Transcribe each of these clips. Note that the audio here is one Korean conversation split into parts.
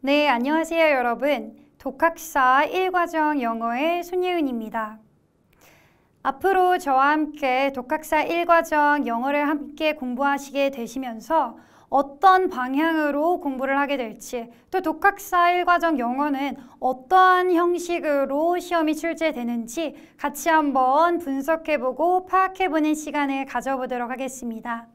네, 안녕하세요, 여러분. 독학사 1과정 영어의 손예은입니다. 앞으로 저와 함께 독학사 1과정 영어를 함께 공부하시게 되시면서 어떤 방향으로 공부를 하게 될지, 또 독학사 1과정 영어는 어떠한 형식으로 시험이 출제되는지 같이 한번 분석해보고 파악해보는 시간을 가져보도록 하겠습니다.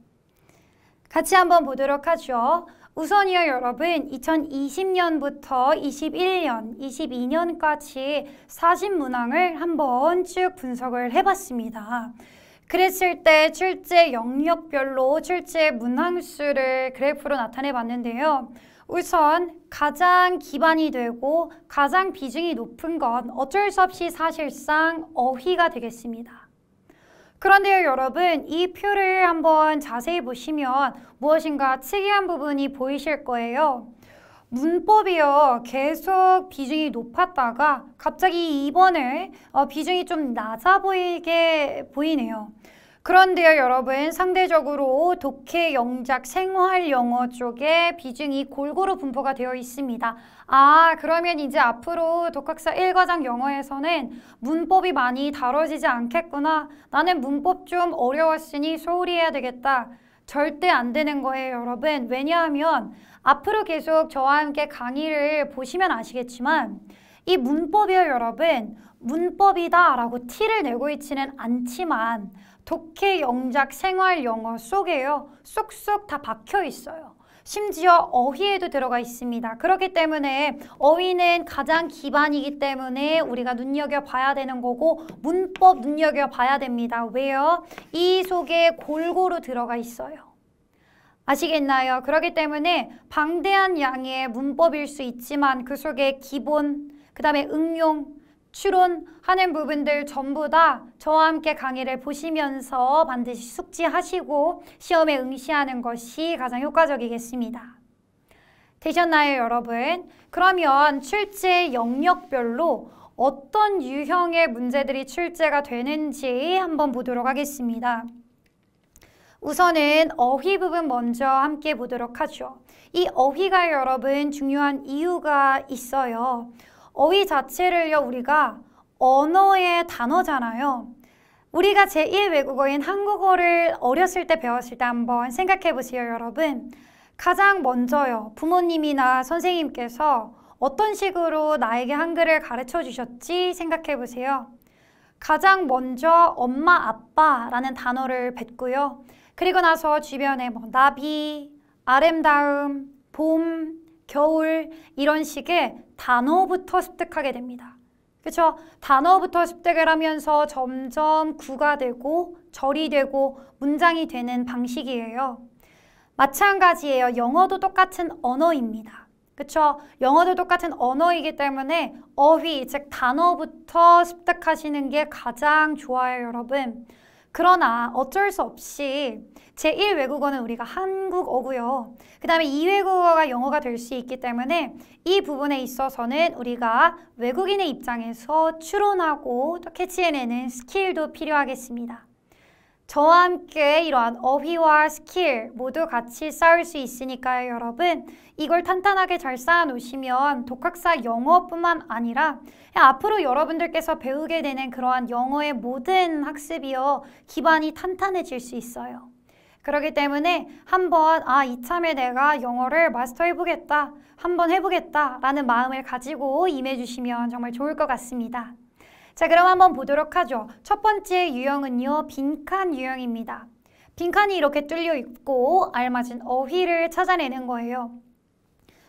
같이 한번 보도록 하죠. 우선이요, 여러분, 2020년부터 21년, 22년까지 40문항을 한번 쭉 분석을 해봤습니다. 그랬을 때 출제 영역별로 출제 문항수를 그래프로 나타내 봤는데요. 우선 가장 기반이 되고 가장 비중이 높은 건 어쩔 수 없이 사실상 어휘가 되겠습니다. 그런데요, 여러분, 이 표를 한번 자세히 보시면 무엇인가 특이한 부분이 보이실 거예요. 문법이요, 계속 비중이 높았다가 갑자기 이번에 비중이 좀 낮아 보이게 보이네요. 그런데요, 여러분, 상대적으로 독해, 영작, 생활 영어 쪽에 비중이 골고루 분포가 되어 있습니다. 그러면 이제 앞으로 독학사 1과정 영어에서는 문법이 많이 다뤄지지 않겠구나. 나는 문법 좀 어려웠으니 소홀히 해야 되겠다. 절대 안 되는 거예요, 여러분. 왜냐하면 앞으로 계속 저와 함께 강의를 보시면 아시겠지만 이 문법이요, 여러분, 문법이다 라고 티를 내고 있지는 않지만 독해, 영작, 생활 영어 속에요, 쏙쏙 다 박혀 있어요. 심지어 어휘에도 들어가 있습니다. 그렇기 때문에 어휘는 가장 기반이기 때문에 우리가 눈여겨봐야 되는 거고 문법 눈여겨봐야 됩니다. 왜요? 이 속에 골고루 들어가 있어요. 아시겠나요? 그렇기 때문에 방대한 양의 문법일 수 있지만 그 속에 기본, 그 다음에 응용, 추론하는 부분들 전부 다 저와 함께 강의를 보시면서 반드시 숙지하시고 시험에 응시하는 것이 가장 효과적이겠습니다. 되셨나요, 여러분? 그러면 출제 영역별로 어떤 유형의 문제들이 출제가 되는지 한번 보도록 하겠습니다. 우선은 어휘 부분 먼저 함께 보도록 하죠. 이 어휘가 여러분 중요한 이유가 있어요. 어휘 자체를요, 우리가 언어의 단어잖아요. 우리가 제1외국어인 한국어를 어렸을 때 배웠을 때 한번 생각해 보세요, 여러분. 가장 먼저요, 부모님이나 선생님께서 어떤 식으로 나에게 한글을 가르쳐 주셨지 생각해 보세요. 가장 먼저 엄마, 아빠라는 단어를 뱉고요. 그리고 나서 주변에 나비, 아름다움, 봄, 겨울 이런 식의 단어부터 습득하게 됩니다. 그렇죠? 단어부터 습득을 하면서 점점 구가 되고 절이 되고 문장이 되는 방식이에요. 마찬가지예요. 영어도 똑같은 언어입니다. 그렇죠? 영어도 똑같은 언어이기 때문에 어휘, 즉 단어부터 습득하시는 게 가장 좋아요, 여러분. 그러나 어쩔 수 없이 제1외국어는 우리가 한국어고요. 그 다음에 2외국어가 영어가 될 수 있기 때문에 이 부분에 있어서는 우리가 외국인의 입장에서 추론하고 또 캐치해내는 스킬도 필요하겠습니다. 저와 함께 이러한 어휘와 스킬 모두 같이 쌓을 수 있으니까요, 여러분. 이걸 탄탄하게 잘 쌓아놓으시면 독학사 영어뿐만 아니라 앞으로 여러분들께서 배우게 되는 그러한 영어의 모든 학습이요, 기반이 탄탄해질 수 있어요. 그렇기 때문에 한번 이참에 내가 영어를 마스터해보겠다, 한번 해보겠다 라는 마음을 가지고 임해주시면 정말 좋을 것 같습니다. 자, 그럼 한번 보도록 하죠. 첫 번째 유형은요, 빈칸 유형입니다. 빈칸이 이렇게 뚫려 있고 알맞은 어휘를 찾아내는 거예요.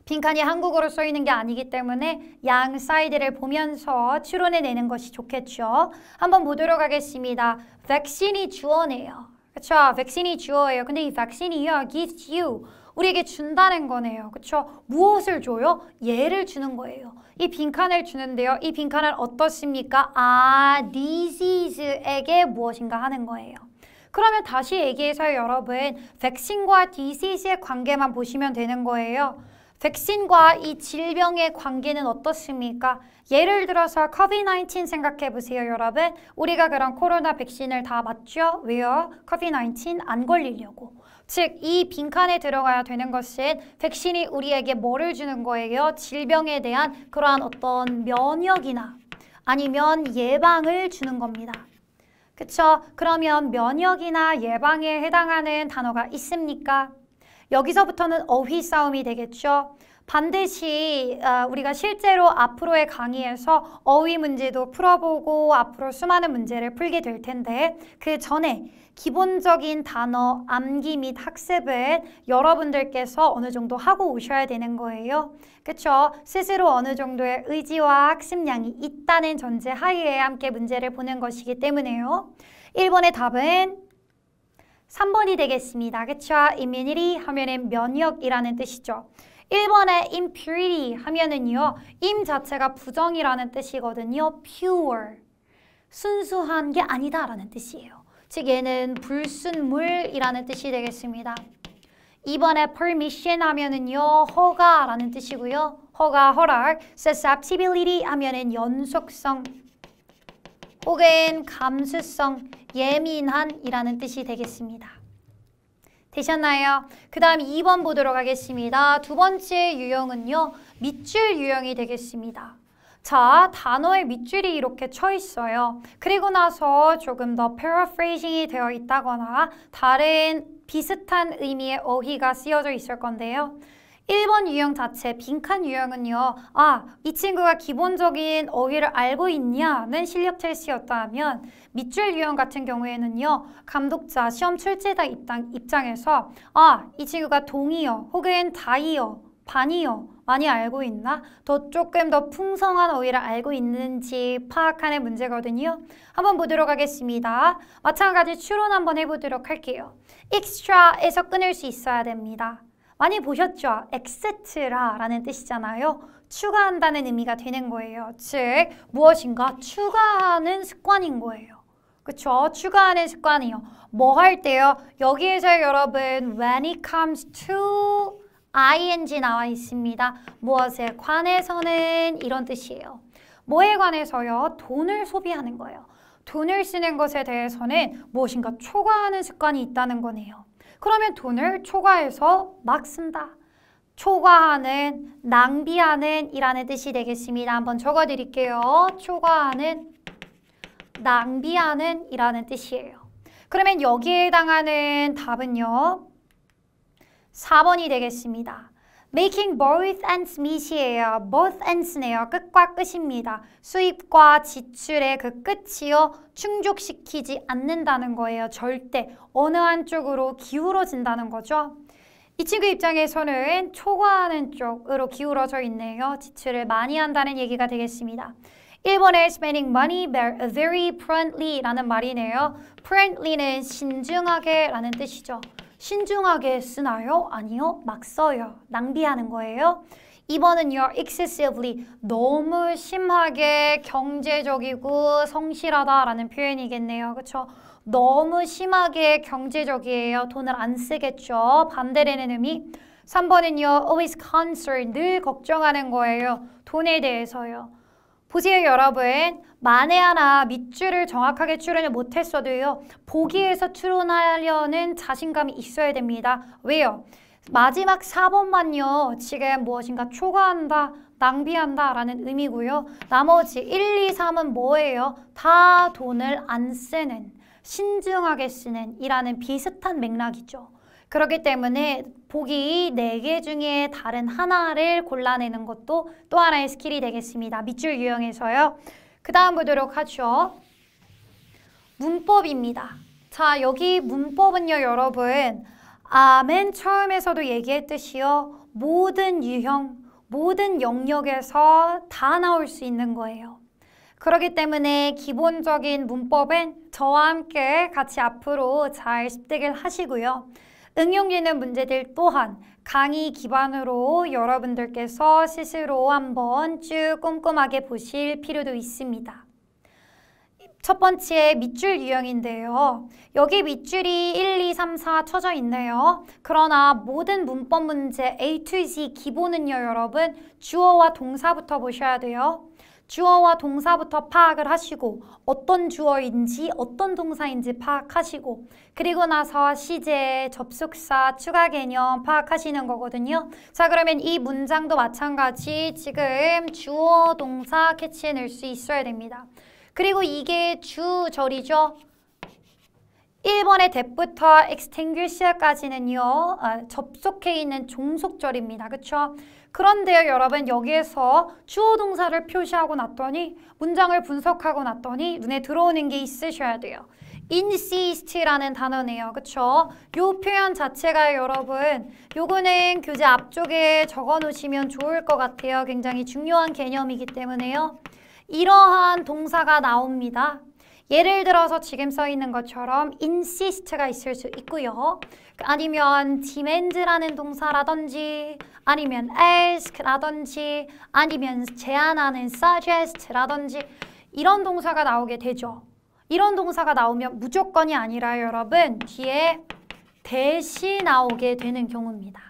빈칸이 한국어로 써 있는 게 아니기 때문에 양 사이드를 보면서 추론해내는 것이 좋겠죠. 한번 보도록 하겠습니다. vaccine이 주어네요. 그렇죠? vaccine이 주어예요. 근데 이 vaccine이요, gives you, 우리에게 준다는 거네요. 그렇죠? 무엇을 줘요? 얘를 주는 거예요. 이 빈칸을 주는데요. 이 빈칸은 어떻습니까? disease에게 무엇인가 하는 거예요. 그러면 다시 얘기해서 여러분, vaccine과 disease의 관계만 보시면 되는 거예요. 백신과 이 질병의 관계는 어떻습니까? 예를 들어서 COVID-19 생각해 보세요, 여러분. 우리가 그런 코로나 백신을 다 맞죠? 왜요? COVID-19 안 걸리려고. 즉, 이 빈칸에 들어가야 되는 것은 백신이 우리에게 뭐를 주는 거예요? 질병에 대한 그러한 어떤 면역이나 아니면 예방을 주는 겁니다. 그쵸? 그러면 면역이나 예방에 해당하는 단어가 있습니까? 여기서부터는 어휘 싸움이 되겠죠. 반드시 우리가 실제로 앞으로의 강의에서 어휘 문제도 풀어보고 앞으로 수많은 문제를 풀게 될 텐데 그 전에 기본적인 단어 암기 및 학습은 여러분들께서 어느 정도 하고 오셔야 되는 거예요. 그쵸? 스스로 어느 정도의 의지와 학습량이 있다는 전제 하에 함께 문제를 보는 것이기 때문에요. 1번의 답은 3번이 되겠습니다. 그쵸? immunity 하면은 면역이라는 뜻이죠. 1번의 impurity 하면은요, 임 자체가 부정이라는 뜻이거든요. pure, 순수한 게 아니다라는 뜻이에요. 즉 얘는 불순물이라는 뜻이 되겠습니다. 2번에 permission 하면은요, 허가라는 뜻이고요. 허가, 허락. susceptibility 하면은 연속성 혹은 감수성, 예민한이라는 뜻이 되겠습니다. 되셨나요? 그 다음 2번 보도록 하겠습니다. 두 번째 유형은요, 밑줄 유형이 되겠습니다. 자, 단어에 밑줄이 이렇게 쳐 있어요. 그리고 나서 조금 더 paraphrasing이 되어 있다거나 다른 비슷한 의미의 어휘가 쓰여져 있을 건데요. 1번 유형 자체, 빈칸 유형은요. 이 친구가 기본적인 어휘를 알고 있냐는 실력 테스트였다 하면 밑줄 유형 같은 경우에는요. 감독자, 시험 출제자 입장에서 이 친구가 동의어 혹은 다이어, 반이어 많이 알고 있나? 조금 더 풍성한 어휘를 알고 있는지 파악하는 문제거든요. 한번 보도록 하겠습니다. 마찬가지 추론 한번 해보도록 할게요. extra에서 끊을 수 있어야 됩니다. 많이 보셨죠? extra라는 뜻이잖아요. 추가한다는 의미가 되는 거예요. 즉 무엇인가 추가하는 습관인 거예요. 그쵸? 추가하는 습관이요. 뭐 할 때요? 여기에서 여러분 when it comes to ing 나와 있습니다. 무엇에 관해서는 이런 뜻이에요. 뭐에 관해서요? 돈을 소비하는 거예요. 돈을 쓰는 것에 대해서는 무엇인가 초과하는 습관이 있다는 거네요. 그러면 돈을 초과해서 막 쓴다. 초과하는, 낭비하는 이라는 뜻이 되겠습니다. 한번 적어드릴게요. 초과하는, 낭비하는 이라는 뜻이에요. 그러면 여기에 해당하는 답은요. 4번이 되겠습니다. Making both ends meet이에요. both ends네요. 끝과 끝입니다. 수입과 지출의 그 끝이요. 충족시키지 않는다는 거예요. 절대 어느 한쪽으로 기울어진다는 거죠. 이 친구 입장에서는 초과하는 쪽으로 기울어져 있네요. 지출을 많이 한다는 얘기가 되겠습니다. 1번에 spending money very prudently 라는 말이네요. prudently는 신중하게 라는 뜻이죠. 신중하게 쓰나요? 아니요. 막 써요. 낭비하는 거예요. 2번은요. excessively 너무 심하게 경제적이고 성실하다라는 표현이겠네요. 그렇죠? 너무 심하게 경제적이에요. 돈을 안 쓰겠죠. 반대되는 의미. 3번은요. always concerned 늘 걱정하는 거예요. 돈에 대해서요. 보세요 여러분. 만에 하나 밑줄을 정확하게 추론을 못했어도요. 보기에서 추론하려는 자신감이 있어야 됩니다. 왜요? 마지막 4번만요. 지금 무엇인가 초과한다, 낭비한다 라는 의미고요. 나머지 1, 2, 3은 뭐예요? 다 돈을 안 쓰는, 신중하게 쓰는 이라는 비슷한 맥락이죠. 그렇기 때문에 보기 4개 중에 다른 하나를 골라내는 것도 또 하나의 스킬이 되겠습니다. 밑줄 유형에서요. 그 다음 보도록 하죠. 문법입니다. 자, 여기 문법은요, 여러분. 맨 처음에서도 얘기했듯이요. 모든 유형, 모든 영역에서 다 나올 수 있는 거예요. 그렇기 때문에 기본적인 문법은 저와 함께 같이 앞으로 잘 습득을 하시고요. 응용되는 문제들 또한 강의 기반으로 여러분들께서 스스로 한번 쭉 꼼꼼하게 보실 필요도 있습니다. 첫 번째 밑줄 유형인데요. 여기 밑줄이 1, 2, 3, 4 쳐져 있네요. 그러나 모든 문법 문제 A to Z 기본은요, 여러분. 주어와 동사부터 보셔야 돼요. 주어와 동사부터 파악을 하시고 어떤 주어인지 어떤 동사인지 파악하시고 그리고 나서 시제, 접속사, 추가 개념 파악하시는 거거든요. 자, 그러면 이 문장도 마찬가지 지금 주어, 동사 캐치해낼 수 있어야 됩니다. 그리고 이게 주절이죠. 1번의 that부터 extinguish까지는요. 접속해 있는 종속절입니다. 그렇죠? 그런데요, 여러분 여기에서 주어 동사를 표시하고 났더니 문장을 분석하고 났더니 눈에 들어오는 게 있으셔야 돼요. insist라는 단어네요. 그쵸? 요 표현 자체가 여러분 요거는 교재 앞쪽에 적어 놓으시면 좋을 것 같아요. 굉장히 중요한 개념이기 때문에요. 이러한 동사가 나옵니다. 예를 들어서 지금 써 있는 것처럼 insist가 있을 수 있고요. 아니면 demand라는 동사라든지 아니면 ask라든지 아니면 제안하는 suggest라든지 이런 동사가 나오게 되죠. 이런 동사가 나오면 무조건이 아니라 여러분 뒤에 대시 나오게 되는 경우입니다.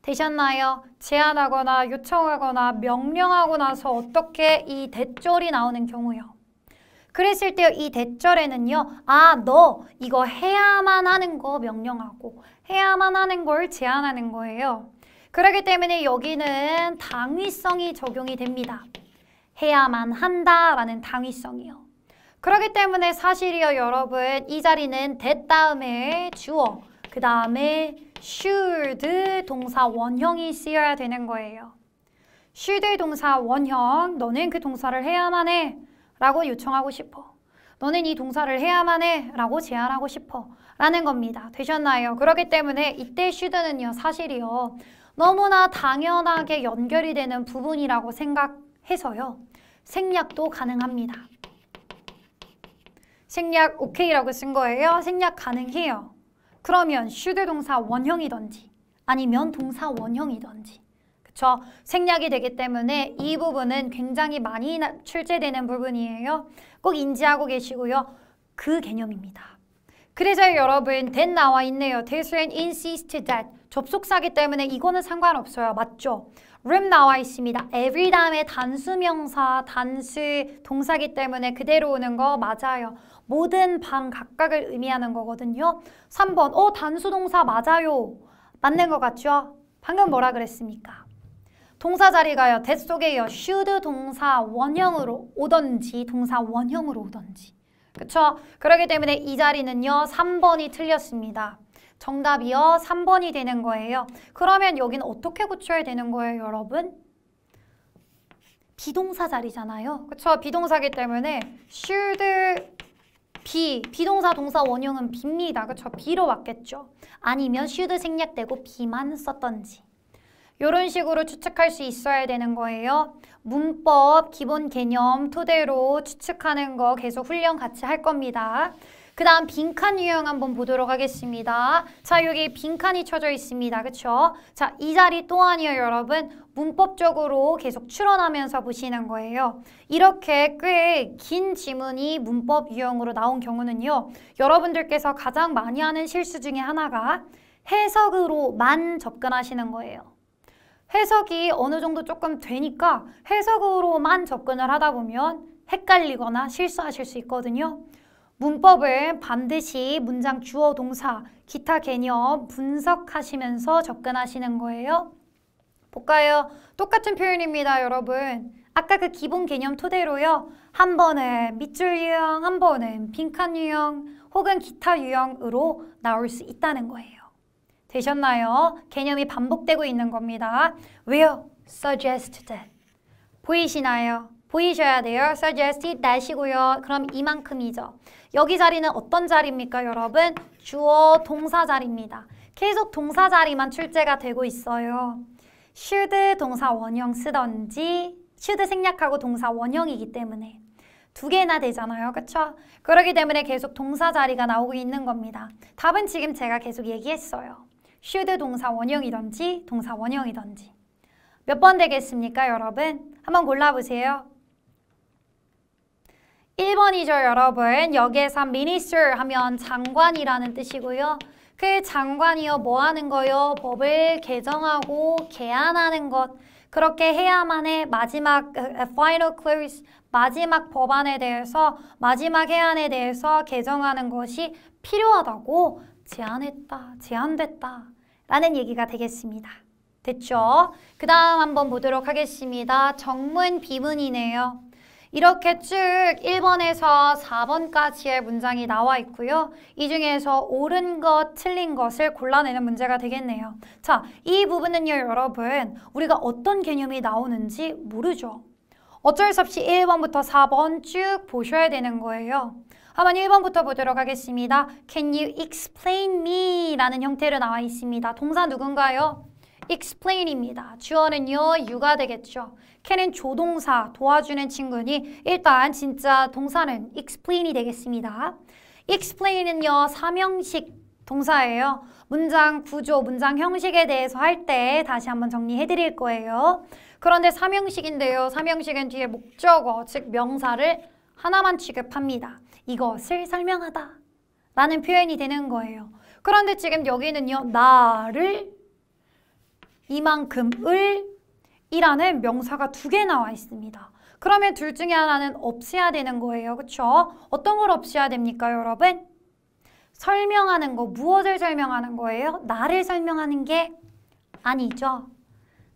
되셨나요? 제안하거나 요청하거나 명령하고 나서 어떻게 이 대절이 나오는 경우요. 그랬을 때 이 대절에는요. 너 이거 해야만 하는 거 명령하고 해야만 하는 걸 제안하는 거예요. 그렇기 때문에 여기는 당위성이 적용이 됩니다. 해야만 한다라는 당위성이요. 그렇기 때문에 사실이요 여러분 이 자리는 that 다음에 주어 그 다음에 should 동사 원형이 쓰여야 되는 거예요. should 동사 원형 너는 그 동사를 해야만 해 라고 요청하고 싶어. 너는 이 동사를 해야만 해 라고 제안하고 싶어 라는 겁니다. 되셨나요? 그렇기 때문에 이때 should는요 사실이요 너무나 당연하게 연결이 되는 부분이라고 생각해서요 생략도 가능합니다. 생략 오케이라고 쓴 거예요. 생략 가능해요. 그러면 should 동사 원형이든지 아니면 동사 원형이든지 그쵸? 생략이 되기 때문에 이 부분은 굉장히 많이 출제되는 부분이에요. 꼭 인지하고 계시고요. 그 개념입니다. 그래서 여러분 that 나와 있네요. that and insist that 접속사기 때문에 이거는 상관없어요. 맞죠? room 나와 있습니다. every 다음에 단수명사, 단수 동사기 때문에 그대로 오는 거 맞아요. 모든 방 각각을 의미하는 거거든요. 3번 단수 동사 맞아요. 맞는 것 같죠? 방금 뭐라 그랬습니까? 동사 자리가요. that 속에요. should 동사 원형으로 오던지 동사 원형으로 오던지 그쵸? 그렇기 때문에 이 자리는요. 3번이 틀렸습니다. 정답이요. 3번이 되는 거예요. 그러면 여기는 어떻게 고쳐야 되는 거예요, 여러분? 비동사 자리잖아요. 그쵸? 비동사기 때문에 should be, 비동사 동사 원형은 be입니다. 그쵸? be로 왔겠죠? 아니면 should 생략되고 be만 썼던지 이런 식으로 추측할 수 있어야 되는 거예요. 문법, 기본 개념 토대로 추측하는 거 계속 훈련 같이 할 겁니다. 그 다음 빈칸 유형 한번 보도록 하겠습니다. 자, 여기 빈칸이 쳐져 있습니다. 그쵸? 자, 이 자리 또한이요, 여러분. 문법적으로 계속 추론하면서 보시는 거예요. 이렇게 꽤 긴 지문이 문법 유형으로 나온 경우는요. 여러분들께서 가장 많이 하는 실수 중에 하나가 해석으로만 접근하시는 거예요. 해석이 어느 정도 조금 되니까 해석으로만 접근을 하다 보면 헷갈리거나 실수하실 수 있거든요. 문법을 반드시 문장 주어, 동사, 기타 개념 분석하시면서 접근하시는 거예요. 볼까요? 똑같은 표현입니다, 여러분. 아까 그 기본 개념 토대로요. 한 번은 밑줄 유형, 한 번은 빈칸 유형, 혹은 기타 유형으로 나올 수 있다는 거예요. 되셨나요? 개념이 반복되고 있는 겁니다. 왜요? suggest that. 보이시나요? 보이셔야 돼요. suggest that이고요. 그럼 이만큼이죠. 여기 자리는 어떤 자리입니까, 여러분? 주어, 동사 자리입니다. 계속 동사 자리만 출제가 되고 있어요. should 동사 원형 쓰던지 should 생략하고 동사 원형이기 때문에 두 개나 되잖아요. 그쵸? 그렇기 때문에 계속 동사 자리가 나오고 있는 겁니다. 답은 지금 제가 계속 얘기했어요. should 동사 원형이든지 동사 원형이든지 몇 번 되겠습니까, 여러분? 한번 골라보세요. 1번이죠, 여러분. 여기에서 minister 하면 장관이라는 뜻이고요. 그 장관이요 뭐 하는 거요? 법을 개정하고 개안하는 것. 그렇게 해야만 해. 마지막 final clause, 마지막 법안에 대해서, 마지막 해안에 대해서 개정하는 것이 필요하다고 제안됐다 라는 얘기가 되겠습니다. 됐죠? 그 다음 한번 보도록 하겠습니다. 정문, 비문이네요. 이렇게 쭉 1번에서 4번까지의 문장이 나와 있고요. 이 중에서 옳은 것, 틀린 것을 골라내는 문제가 되겠네요. 자, 이 부분은요, 여러분, 우리가 어떤 개념이 나오는지 모르죠. 어쩔 수 없이 1번부터 4번 쭉 보셔야 되는 거예요. 한번 1번부터 보도록 하겠습니다. Can you explain me? 라는 형태로 나와 있습니다. 동사 누군가요? explain입니다. 주어는요, you가 되겠죠. can은 조동사, 도와주는 친구니 일단 진짜 동사는 explain이 되겠습니다. explain은요, 삼형식 동사예요. 문장 구조, 문장 형식에 대해서 할 때 다시 한번 정리해 드릴 거예요. 그런데 삼형식인데요. 삼형식은 뒤에 목적어, 즉 명사를 하나만 취급합니다. 이것을 설명하다 라는 표현이 되는 거예요. 그런데 지금 여기는요, 나를, 이만큼을 이라는 명사가 2개 나와 있습니다. 그러면 둘 중에 하나는 없애야 되는 거예요. 그렇죠? 어떤 걸 없애야 됩니까, 여러분? 설명하는 거, 무엇을 설명하는 거예요? 나를 설명하는 게 아니죠.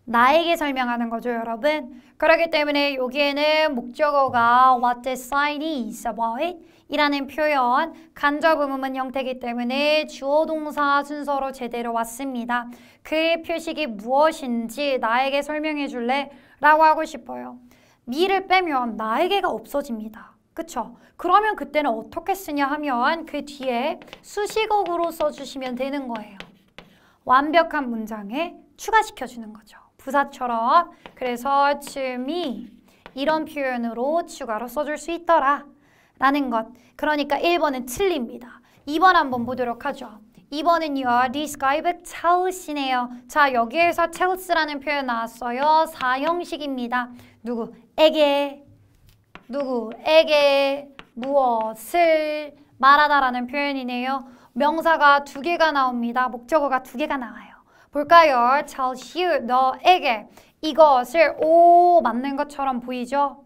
나에게 설명하는 거죠, 여러분. 그렇기 때문에 여기에는 목적어가 what the sign is about 이라는 표현, 간접 의문문 형태이기 때문에 주어 동사 순서로 제대로 왔습니다. 그의 표식이 무엇인지 나에게 설명해 줄래? 라고 하고 싶어요. me를 빼면 나에게가 없어집니다. 그쵸? 그러면 그때는 어떻게 쓰냐 하면 그 뒤에 수식어구로 써주시면 되는 거예요. 완벽한 문장에 추가시켜주는 거죠. 부사처럼. 그래서 to me 이런 표현으로 추가로 써줄 수 있더라 라는 것. 그러니까 1번은 틀립니다. 2번 한번 보도록 하죠. 2번은요. This guidebook tells이네요. 자, 여기에서 tells라는 표현 나왔어요. 사형식입니다. 누구에게 무엇을 말하다라는 표현이네요. 명사가 2개가 나옵니다. 목적어가 2개가 나와요. 볼까요? tells you, 너에게 이것을 맞는 것처럼 보이죠?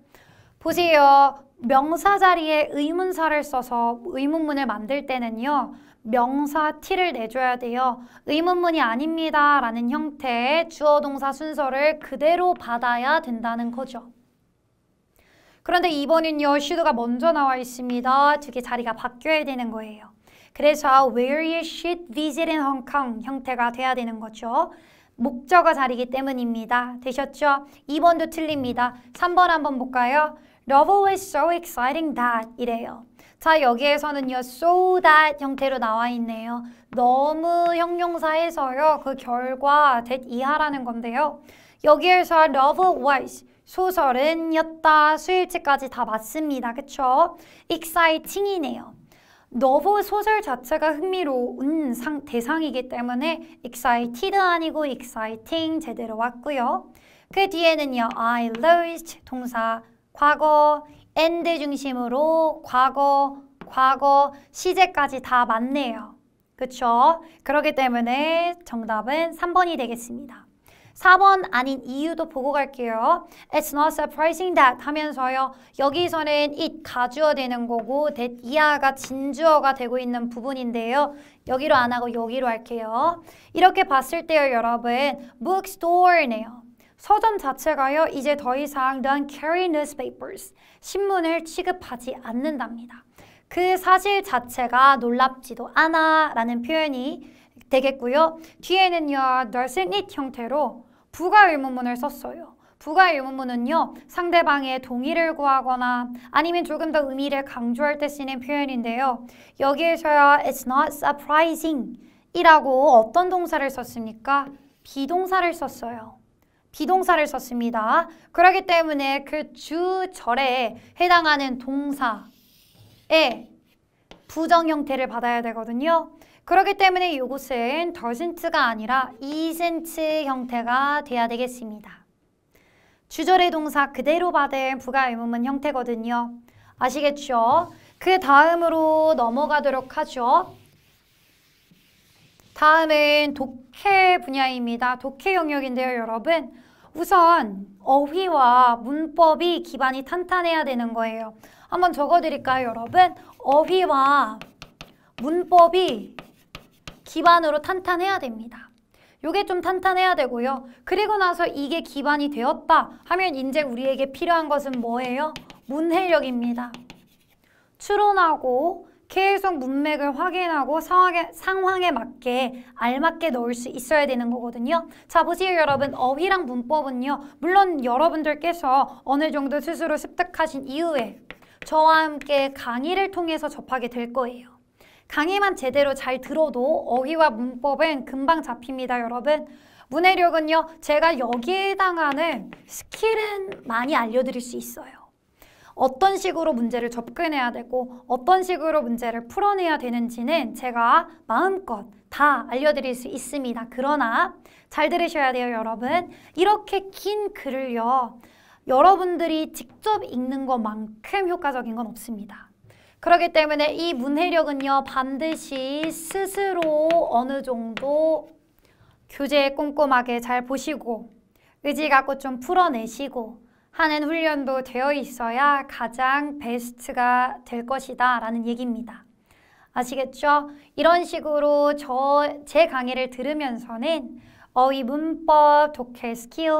보세요. 명사 자리에 의문사를 써서 의문문을 만들 때는요. 명사 T를 내줘야 돼요. 의문문이 아닙니다 라는 형태의 주어 동사 순서를 그대로 받아야 된다는 거죠. 그런데 2번은요. should가 먼저 나와 있습니다. 2개 자리가 바뀌어야 되는 거예요. 그래서 where you should visit in Hong Kong 형태가 돼야 되는 거죠. 목적어 자리이기 때문입니다. 되셨죠? 2번도 틀립니다. 3번 한번 볼까요? Novel was so exciting that 이래요. 자, 여기에서는요. so that 형태로 나와 있네요. 너무 형용사에서요. 그 결과 that 이하라는 건데요. 여기에서 novel was 소설은 였다. 수일치까지 다 맞습니다. 그쵸? exciting이네요. novel 소설 자체가 흥미로운 대상이기 때문에 excited 아니고 exciting 제대로 왔고요. 그 뒤에는요. I lost 동사 과거, and 중심으로 과거, 시제까지 다 맞네요. 그쵸? 그렇기 때문에 정답은 3번이 되겠습니다. 4번 아닌 이유도 보고 갈게요. It's not surprising that 하면서요. 여기서는 it 가주어 되는 거고 that 이하가 진주어가 되고 있는 부분인데요. 여기로 안 하고 여기로 할게요. 이렇게 봤을 때요, 여러분. bookstore네요. 서점 자체가요. 이제 더 이상 don't carry newspapers. 신문을 취급하지 않는답니다. 그 사실 자체가 놀랍지도 않아 라는 표현이 되겠고요. 뒤에는요. doesn't it 형태로 부가 의문문을 썼어요. 부가 의문문은요. 상대방의 동의를 구하거나 아니면 조금 더 의미를 강조할 때 쓰는 표현인데요. 여기에서요. It's not surprising 이라고 어떤 동사를 썼습니까? 비동사를 썼어요. 비동사를 썼습니다. 그렇기 때문에 그 주절에 해당하는 동사의 부정 형태를 받아야 되거든요. 그렇기 때문에 이곳은 doesn't가 아니라 isn't 형태가 돼야 되겠습니다. 주절의 동사 그대로 받은 부가 의문문 형태거든요. 아시겠죠? 그 다음으로 넘어가도록 하죠. 다음은 독해 분야입니다. 독해 영역인데요, 여러분. 우선 어휘와 문법이 기반이 탄탄해야 되는 거예요. 한번 적어드릴까요, 여러분? 어휘와 문법이 기반으로 탄탄해야 됩니다. 요게 좀 탄탄해야 되고요. 그리고 나서 이게 기반이 되었다 하면 이제 우리에게 필요한 것은 뭐예요? 문해력입니다. 추론하고 계속 문맥을 확인하고 상황에 맞게 알맞게 넣을 수 있어야 되는 거거든요. 자, 보세요, 여러분. 어휘랑 문법은요. 물론 여러분들께서 어느 정도 스스로 습득하신 이후에 저와 함께 강의를 통해서 접하게 될 거예요. 강의만 제대로 잘 들어도 어휘와 문법은 금방 잡힙니다, 여러분. 문해력은요, 제가 여기에 해당하는 스킬은 많이 알려드릴 수 있어요. 어떤 식으로 문제를 접근해야 되고 어떤 식으로 문제를 풀어내야 되는지는 제가 마음껏 다 알려드릴 수 있습니다. 그러나 잘 들으셔야 돼요, 여러분. 이렇게 긴 글을요, 여러분들이 직접 읽는 것만큼 효과적인 건 없습니다. 그렇기 때문에 이 문해력은요, 반드시 스스로 어느 정도 교재 꼼꼼하게 잘 보시고 의지 갖고 좀 풀어내시고 하는 훈련도 되어 있어야 가장 베스트가 될 것이다 라는 얘기입니다. 아시겠죠? 이런 식으로 제 강의를 들으면서는 어휘, 문법, 독해 스킬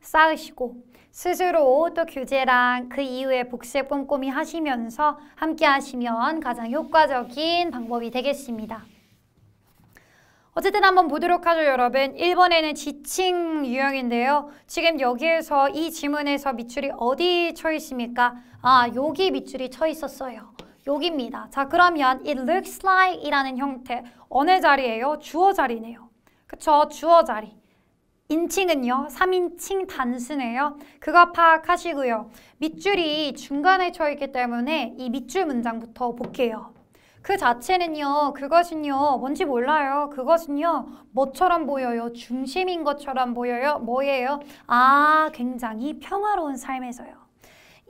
쌓으시고 스스로 또 교재랑 그 이후에 복습 꼼꼼히 하시면서 함께 하시면 가장 효과적인 방법이 되겠습니다. 어쨌든 한번 보도록 하죠, 여러분. 1번에는 지칭 유형인데요. 지금 여기에서 이 지문에서 밑줄이 어디 쳐 있습니까? 아, 여기 밑줄이 쳐 있었어요. 여기입니다. 자, 그러면 it looks like 이라는 형태. 어느 자리예요? 주어 자리네요. 그쵸? 주어 자리. 인칭은요, 3인칭 단수네요. 그거 파악하시고요. 밑줄이 중간에 쳐 있기 때문에 이 밑줄 문장부터 볼게요. 그 자체는요, 그것은요, 뭔지 몰라요. 그것은요, 뭐처럼 보여요? 중심인 것처럼 보여요? 뭐예요? 아, 굉장히 평화로운 삶에서요.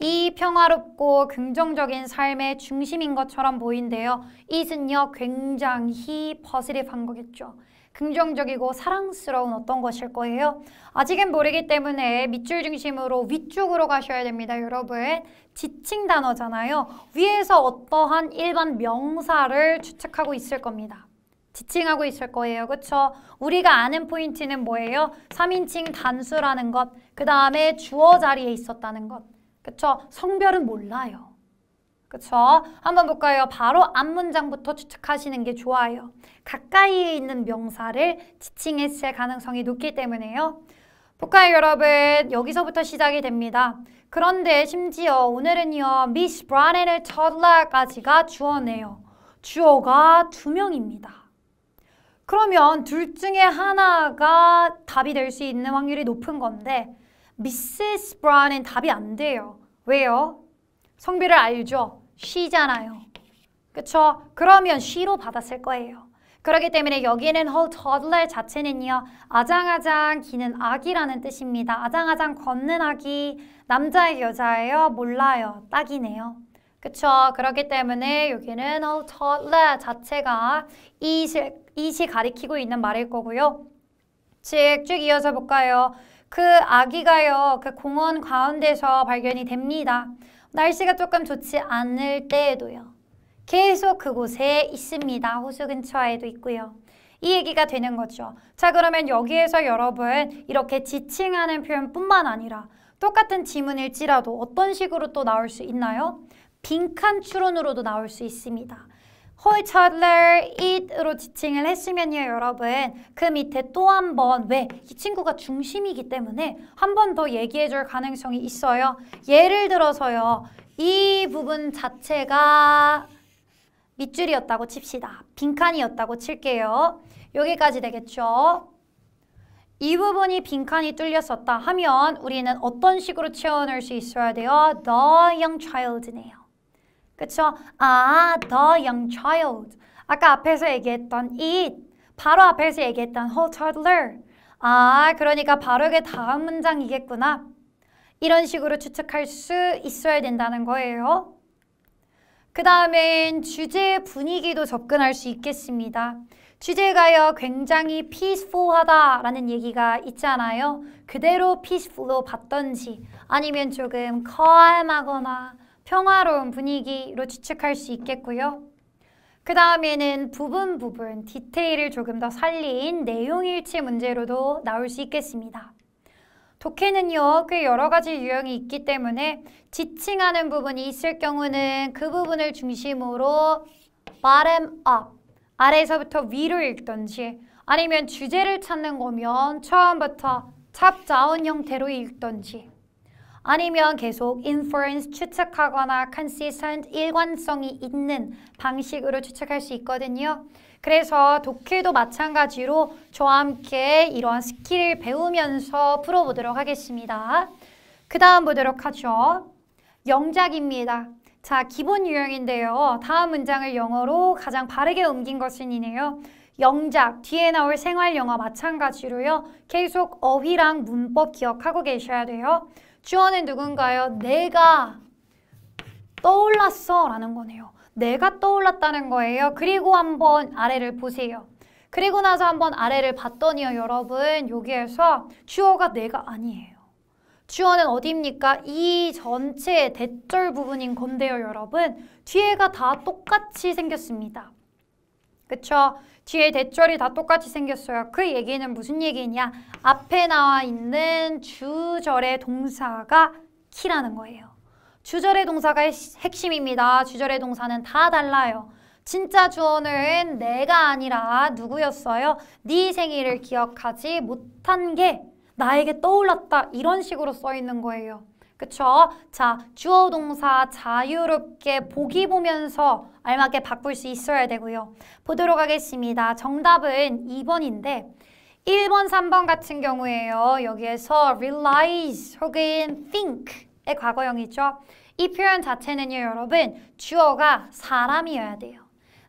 이 평화롭고 긍정적인 삶의 중심인 것처럼 보인대요. it은요, 굉장히 positive 거겠죠. 긍정적이고 사랑스러운 어떤 것일 거예요. 아직은 모르기 때문에 밑줄 중심으로 위쪽으로 가셔야 됩니다, 여러분. 지칭 단어잖아요. 위에서 어떠한 일반 명사를 추측하고 있을 겁니다. 지칭하고 있을 거예요. 그쵸? 우리가 아는 포인트는 뭐예요? 3인칭 단수라는 것, 그 다음에 주어 자리에 있었다는 것. 그쵸? 성별은 몰라요. 그쵸? 한번 볼까요? 바로 앞문장부터 추측하시는 게 좋아요. 가까이에 있는 명사를 지칭했을 가능성이 높기 때문에요. 볼까요, 여러분? 여기서부터 시작이 됩니다. 그런데 심지어 오늘은요, Miss Brannen의 toddler까지가 주어네요. 주어가 2명입니다. 그러면 둘 중에 하나가 답이 될 수 있는 확률이 높은 건데 Mrs. Brannen 답이 안 돼요. 왜요? 성별을 알죠? she잖아요. 그쵸? 그러면 she로 받았을 거예요. 그렇기 때문에 여기는 her toddler 자체는요, 아장아장 기는 아기라는 뜻입니다. 아장아장 걷는 아기, 남자예요, 여자예요? 몰라요. 딱이네요. 그쵸? 그렇기 때문에 여기는 her toddler 자체가 it이 가리키고 있는 말일 거고요. 즉, 쭉 이어서 볼까요? 그 아기가요, 그 공원 가운데서 발견이 됩니다. 날씨가 조금 좋지 않을 때에도요. 계속 그곳에 있습니다. 호수 근처에도 있고요. 이 얘기가 되는 거죠. 자, 그러면 여기에서 여러분 이렇게 지칭하는 표현뿐만 아니라 똑같은 지문일지라도 어떤 식으로 또 나올 수 있나요? 빈칸 추론으로도 나올 수 있습니다. her toddler it으로 지칭을 했으면요, 여러분 그 밑에 또 한 번, 왜? 이 친구가 중심이기 때문에 한 번 더 얘기해 줄 가능성이 있어요. 예를 들어서요, 이 부분 자체가 밑줄이었다고 칩시다. 빈칸이었다고 칠게요. 여기까지 되겠죠? 이 부분이 빈칸이 뚫렸었다 하면 우리는 어떤 식으로 채워넣을 수 있어야 돼요? The young child네요. 그쵸? 아, the young child. 아까 앞에서 얘기했던 it, 바로 앞에서 얘기했던 her toddler. 아, 그러니까 바로 그 다음 문장이겠구나. 이런 식으로 추측할 수 있어야 된다는 거예요. 그 다음엔 주제의 분위기도 접근할 수 있겠습니다. 주제가요 굉장히 peaceful하다라는 얘기가 있잖아요. 그대로 peaceful로 봤던지 아니면 조금 calm하거나 평화로운 분위기로 추측할 수 있겠고요. 그 다음에는 부분 디테일을 조금 더 살린 내용일치 문제로도 나올 수 있겠습니다. 독해는요 꽤 여러 가지 유형이 있기 때문에 지칭하는 부분이 있을 경우는 그 부분을 중심으로 bottom up, 아래에서부터 위로 읽던지 아니면 주제를 찾는 거면 처음부터 top down 형태로 읽던지 아니면 계속 inference, 추측하거나 consistent, 일관성이 있는 방식으로 추측할 수 있거든요. 그래서 독해도 마찬가지로 저와 함께 이러한 스킬을 배우면서 풀어보도록 하겠습니다. 그 다음 보도록 하죠. 영작입니다. 자, 기본 유형인데요. 다음 문장을 영어로 가장 바르게 옮긴 것은 이네요. 영작, 뒤에 나올 생활영어 마찬가지로요. 계속 어휘랑 문법 기억하고 계셔야 돼요. 주어는 누군가요? 내가 떠올랐어 라는 거네요. 내가 떠올랐다는 거예요. 그리고 한번 아래를 보세요. 그리고 나서 한번 아래를 봤더니요. 여러분 여기에서 주어가 내가 아니에요. 주어는 어디입니까? 이 전체의 대절 부분인 건데요. 여러분 뒤에가 다 똑같이 생겼습니다. 그쵸? 뒤에 대절이 다 똑같이 생겼어요. 그 얘기는 무슨 얘기냐? 앞에 나와 있는 주절의 동사가 키라는 거예요. 주절의 동사가 핵심입니다. 주절의 동사는 다 달라요. 진짜 주어는 내가 아니라 누구였어요? 네 생일을 기억하지 못한 게 나에게 떠올랐다. 이런 식으로 써 있는 거예요. 그쵸? 자, 주어 동사 자유롭게 보기 보면서 알맞게 바꿀 수 있어야 되고요. 보도록 하겠습니다. 정답은 2번인데 1번, 3번 같은 경우에요. 여기에서 realize 혹은 think의 과거형이죠. 이 표현 자체는요, 여러분 주어가 사람이어야 돼요.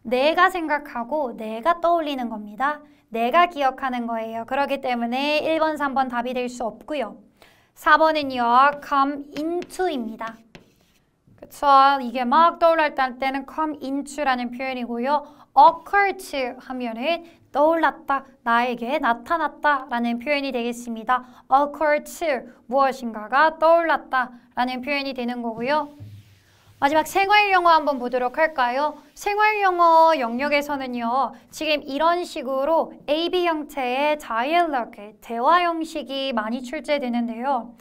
내가 생각하고 내가 떠올리는 겁니다. 내가 기억하는 거예요. 그렇기 때문에 1번, 3번 답이 될 수 없고요. 4번은요, come into입니다. 그쵸? 이게 막 떠올랄 때는 come into라는 표현이고요. occur to 하면은 떠올랐다, 나에게 나타났다 라는 표현이 되겠습니다. occur to, 무엇인가가 떠올랐다 라는 표현이 되는 거고요. 마지막 생활영어 한번 보도록 할까요? 생활영어 영역에서는요. 지금 이런 식으로 AB 형태의 dialogue, 대화 형식이 많이 출제되는데요.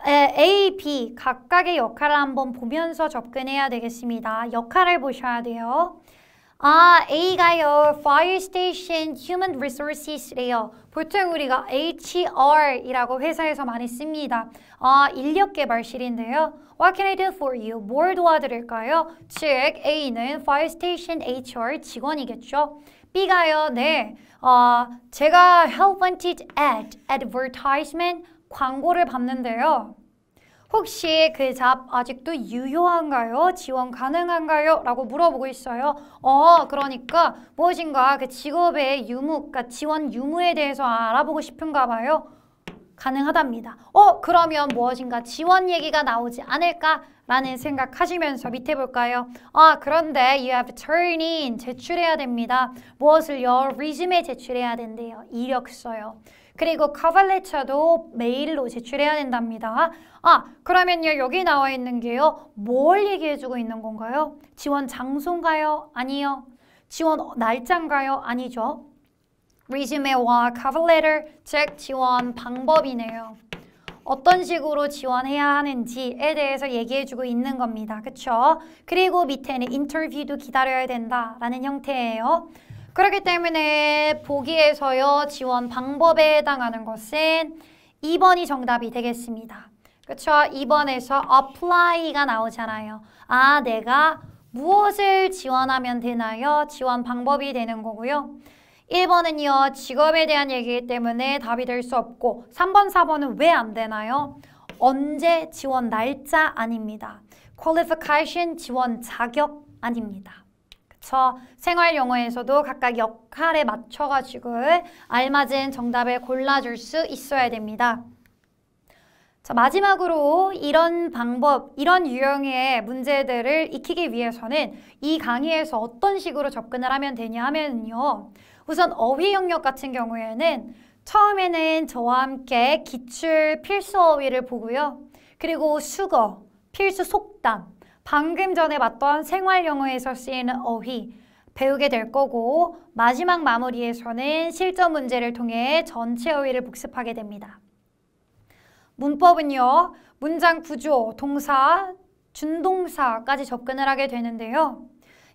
A, B 각각의 역할을 한번 보면서 접근해야 되겠습니다. 역할을 보셔야 돼요. 아, A가요. Fire Station Human Resources래요. 보통 우리가 HR이라고 회사에서 많이 씁니다. 아, 인력개발실인데요. What can I do for you? 뭘 도와드릴까요? 즉, A는 Fire Station HR 직원이겠죠. B가요. 네, 제가 help wanted ad, advertisement 광고를 봤는데요. 혹시 그 잡 아직도 유효한가요? 지원 가능한가요? 라고 물어보고 있어요. 그러니까 무엇인가 그 직업의 유무, 그러니까 지원 유무에 대해서 알아보고 싶은가 봐요. 가능하답니다. 그러면 무엇인가 지원 얘기가 나오지 않을까라는 생각하시면서 밑에 볼까요? 그런데 you have to turn in, 제출해야 됩니다. 무엇을요? resume 제출해야 된대요. 이력서요. 그리고 커버레터도 메일로 제출해야 된답니다. 그러면요 여기 나와 있는 게요. 뭘 얘기해주고 있는 건가요? 지원 장소인가요? 아니요. 지원 날짜인가요? 아니죠. resume와 coverletter, 즉 지원 방법이네요. 어떤 식으로 지원해야 하는지에 대해서 얘기해주고 있는 겁니다. 그쵸? 그리고 밑에는 인터뷰도 기다려야 된다라는 형태예요. 그렇기 때문에 보기에서요. 지원 방법에 해당하는 것은 2번이 정답이 되겠습니다. 그쵸? 2번에서 apply가 나오잖아요. 내가 무엇을 지원하면 되나요? 지원 방법이 되는 거고요. 1번은요. 직업에 대한 얘기이기 때문에 답이 될 수 없고 3번, 4번은 왜 안 되나요? 언제 지원 날짜 아닙니다. qualification 지원 자격 아닙니다. 그쵸? 생활 영어에서도 각각 역할에 맞춰가지고 알맞은 정답을 골라줄 수 있어야 됩니다. 자, 마지막으로 이런 방법, 이런 유형의 문제들을 익히기 위해서는 이 강의에서 어떤 식으로 접근을 하면 되냐 하면요. 우선 어휘 영역 같은 경우에는 처음에는 저와 함께 기출 필수 어휘를 보고요. 그리고 수거, 필수 속담, 방금 전에 봤던 생활 영어에서 쓰이는 어휘 배우게 될 거고 마지막 마무리에서는 실전 문제를 통해 전체 어휘를 복습하게 됩니다. 문법은요. 문장 구조, 동사, 준동사까지 접근을 하게 되는데요.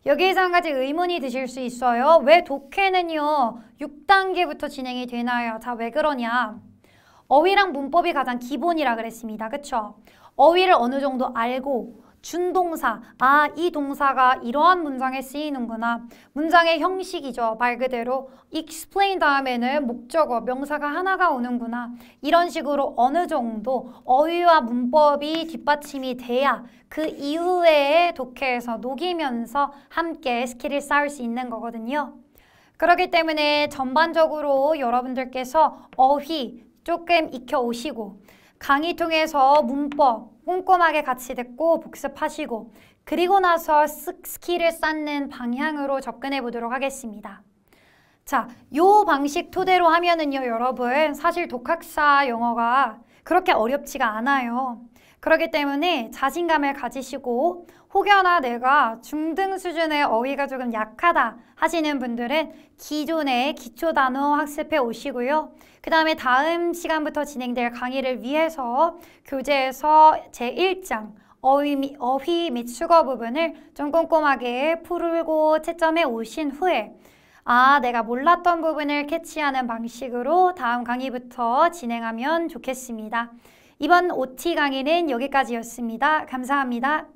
여기에서 한 가지 의문이 드실 수 있어요. 왜 독해는요 6단계부터 진행이 되나요? 자, 왜 그러냐? 어휘랑 문법이 가장 기본이라 그랬습니다. 그쵸? 어휘를 어느 정도 알고 준동사, 이 동사가 이러한 문장에 쓰이는구나. 문장의 형식이죠. 말 그대로 explain 다음에는 목적어, 명사가 하나가 오는구나. 이런 식으로 어느 정도 어휘와 문법이 뒷받침이 돼야 그 이후에 독해에서 녹이면서 함께 스킬을 쌓을 수 있는 거거든요. 그렇기 때문에 전반적으로 여러분들께서 어휘 조금 익혀오시고 강의 통해서 문법 꼼꼼하게 같이 듣고 복습하시고 그리고 나서 스킬을 쌓는 방향으로 접근해 보도록 하겠습니다. 자, 요 방식 토대로 하면은요, 여러분 사실 독학사 영어가 그렇게 어렵지가 않아요. 그렇기 때문에 자신감을 가지시고 혹여나 내가 중등 수준의 어휘가 조금 약하다 하시는 분들은 기존의 기초단어 학습해 오시고요. 그 다음에 다음 시간부터 진행될 강의를 위해서 교재에서 제1장 어휘 및 수거 부분을 좀 꼼꼼하게 풀고 채점해 오신 후에 내가 몰랐던 부분을 캐치하는 방식으로 다음 강의부터 진행하면 좋겠습니다. 이번 OT 강의는 여기까지였습니다. 감사합니다.